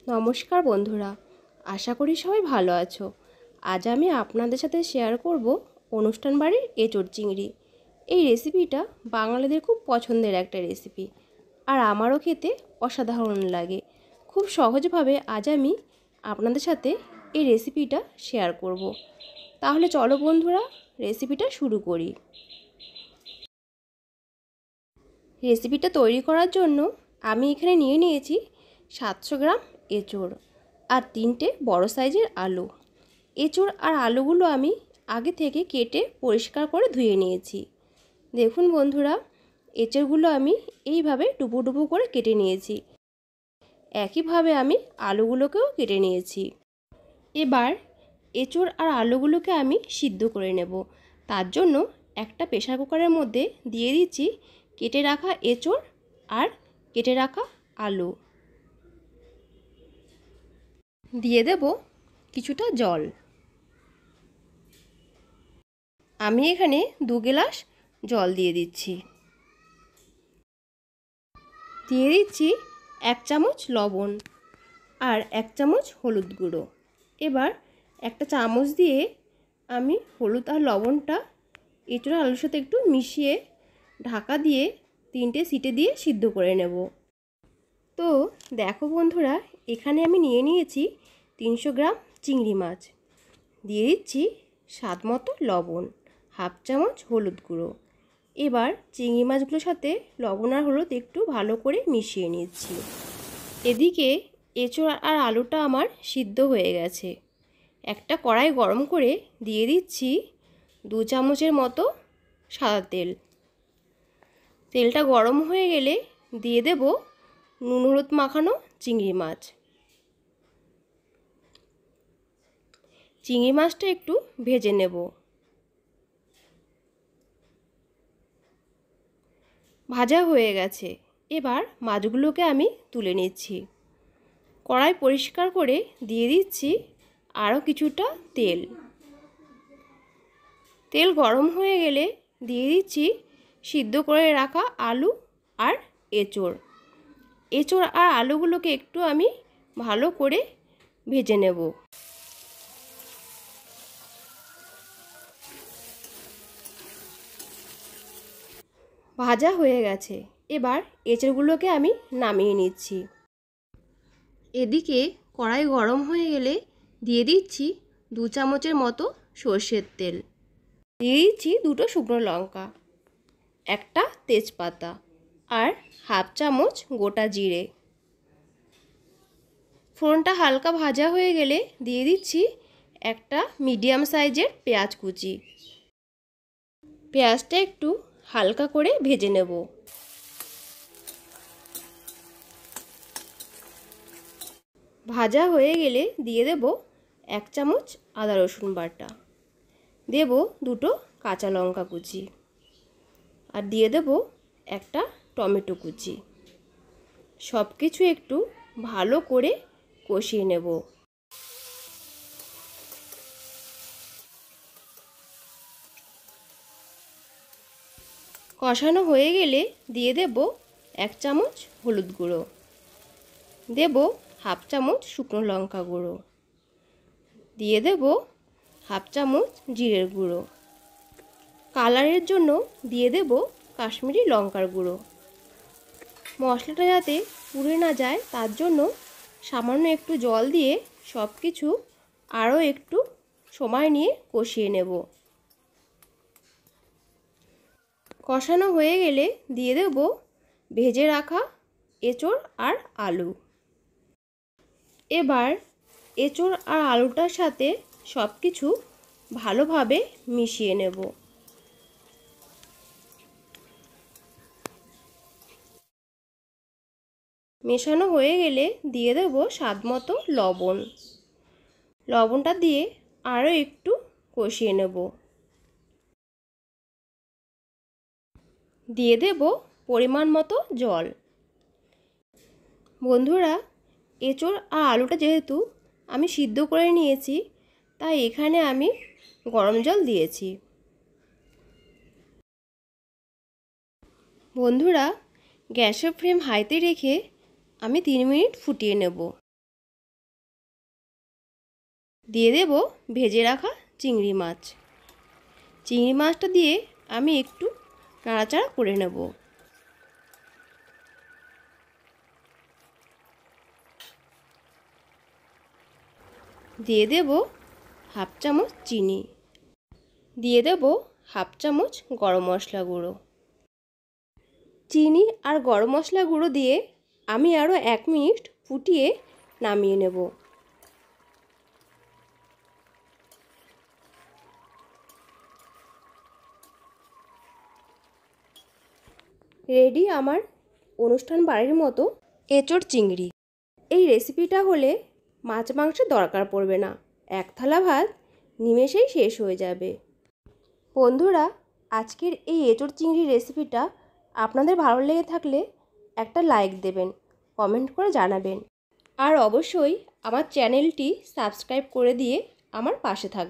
নমস্কার বন্ধুরা, আশা করি সবাই ভালো আছো। আজ আমি আপনাদের সাথে শেয়ার করব অনুষ্ঠান বাড়ির এঁচোড় চিংড়ি। এই রেসিপিটা বাঙালিদের খুব পছন্দের একটা রেসিপি, আর আমারও খেতে অসাধারণ লাগে। খুব সহজভাবে আজ আমি আপনাদের সাথে এই রেসিপিটা শেয়ার করব। তাহলে চলো বন্ধুরা, রেসিপিটা শুরু করি। রেসিপিটা তৈরি করার জন্য আমি এখানে নিয়ে নিয়েছি 700 গ্রাম এঁচোড় আর 3টে বড় সাইজের আলু। এঁচোড় আর আলুগুলো আমি আগে থেকে কেটে পরিষ্কার করে ধুয়ে নিয়েছি। দেখুন বন্ধুরা, এঁচোড়গুলো আমি এইভাবে ডুবো ডুবো করে কেটে নিয়েছি। একইভাবে আমি আলুগুলোকেও কেটে নিয়েছি। এবার এঁচোড় আর আলুগুলোকে আমি সিদ্ধ করে নেব। তার জন্য একটা প্রেসার কুকারের মধ্যে দিয়ে দিচ্ছি কেটে রাখা এঁচোড় আর কেটে রাখা আলু। দিয়ে দেব কিছুটা জল। আমি এখানে 2 গ্লাস জল দিয়ে দিচ্ছি। দিয়ে দিচ্ছি 1 চামচ লবণ আর 1 চামচ হলুদ গুঁড়ো। এবার একটা চামচ দিয়ে আমি হলুদ আর লবণটা এঁচোড় আলুর সাথে একটু মিশিয়ে ঢাকা দিয়ে 3টে সিটি দিয়ে সিদ্ধ করে নেব। তো দেখো বন্ধুরা, এখানে আমি নিয়ে নিয়েছি 300 গ্রাম চিংড়ি মাছ। দিয়ে দিচ্ছি স্বাদ মতো লবণ, 1/2 চামচ হলুদ গুঁড়ো। এবার চিংড়ি মাছগুলোর সাথে লবণ আর হলুদ একটু ভালো করে মিশিয়ে নিচ্ছি। এদিকে এঁচোড় আর আলুটা আমার সিদ্ধ হয়ে গেছে। একটা কড়াই গরম করে দিয়ে দিচ্ছি 2 চামচের মতো সাদা তেল। তেলটা গরম হয়ে গেলে দিয়ে দেব নুন হলুদ মাখানো চিংড়ি মাছ। চিংড়ি মাছটা একটু ভেজে নেব। ভাজা হয়ে গেছে। এবার মাছগুলোকে আমি তুলে নিচ্ছি। কড়াই পরিষ্কার করে দিয়ে দিচ্ছি আরও কিছুটা তেল। তেল গরম হয়ে গেলে দিয়ে দিচ্ছি সিদ্ধ করে রাখা আলু আর এঁচোড়। এঁচোড় আর আলুগুলোকে একটু আমি ভালো করে ভেজে নেব। ভাজা হয়ে গেছে। এবার এঁচোড়গুলোকে আমি নামিয়ে নিচ্ছি। এদিকে কড়াই গরম হয়ে গেলে দিয়ে দিচ্ছি 2 চামচের মতো সর্ষের তেল। দিয়ে দিচ্ছি 2টো শুকনো লঙ্কা, একটা তেজপাতা আর 1/2 চামচ গোটা জিরে। ফোড়নটা হালকা ভাজা হয়ে গেলে দিয়ে দিচ্ছি একটা মিডিয়াম সাইজের পেঁয়াজ কুচি। পেঁয়াজটা একটু হালকা করে ভেজে নেব। ভাজা হয়ে গেলে দিয়ে দেব 1 চামচ আদা রসুন বাটা, দেব 2টো কাঁচা লঙ্কা কুচি আর দিয়ে দেব একটা টমেটো কুচি। সব কিছু একটু ভালো করে কষিয়ে নেব। কষানো হয়ে গেলে দিয়ে দেব 1 চামচ হলুদ গুঁড়ো, দেব 1/2 চামচ শুকনো লঙ্কা গুঁড়ো, দিয়ে দেব 1/2 চামচ জিরের গুঁড়ো। কালারের জন্য দিয়ে দেব কাশ্মীরি লঙ্কার গুঁড়ো। মশলাটা যাতে পুড়ে না যায় তার জন্য সামান্য একটু জল দিয়ে সব কিছু আরও একটু সময় নিয়ে কষিয়ে নেব। কষানো হয়ে গেলে দিয়ে দেব ভেজে রাখা এঁচোড় আর আলু। এবার এঁচোড় আর আলুটার সাথে সব কিছু ভালোভাবে মিশিয়ে নেব। মেশানো হয়ে গেলে দিয়ে দেব স্বাদ মতো লবণ। লবণটা দিয়ে আরও একটু কষিয়ে নেব। দিয়ে দেব পরিমাণ মতো জল। বন্ধুরা, এঁচোড় আর আলুটা যেহেতু আমি সিদ্ধ করে নিয়েছি, তাই এখানে আমি গরম জল দিয়েছি। বন্ধুরা, গ্যাসের ফ্লেম হাইতে রেখে আমি 3 মিনিট ফুটিয়ে নেব। দিয়ে দেব ভেজে রাখা চিংড়ি মাছ। চিংড়ি মাছটা দিয়ে আমি একটু নাড়াচাড়া করে নেব। দিয়ে দেব হাফ চামচ চিনি, দিয়ে দেব হাফ চামচ গরম মশলা গুঁড়ো। চিনি আর গরম মশলা গুঁড়ো দিয়ে আমি আরও 1 মিনিট ফুটিয়ে নামিয়ে নেব। রেডি আমার অনুষ্ঠান বাড়ির মতো এঁচোড় চিংড়ি। এই রেসিপিটা হলে মাছ মাংসের দরকার পড়বে না, 1 থালা ভাত নিমেষেই শেষ হয়ে যাবে। বন্ধুরা, আজকের এই এঁচোড় চিংড়ি রেসিপিটা আপনাদের ভালো লেগে থাকলে একটা লাইক দেবেন, কমেন্ট করে জানাবেন, আর অবশ্যই আমার চ্যানেলটি সাবস্ক্রাইব করে দিয়ে আমার পাশে থাকবেন।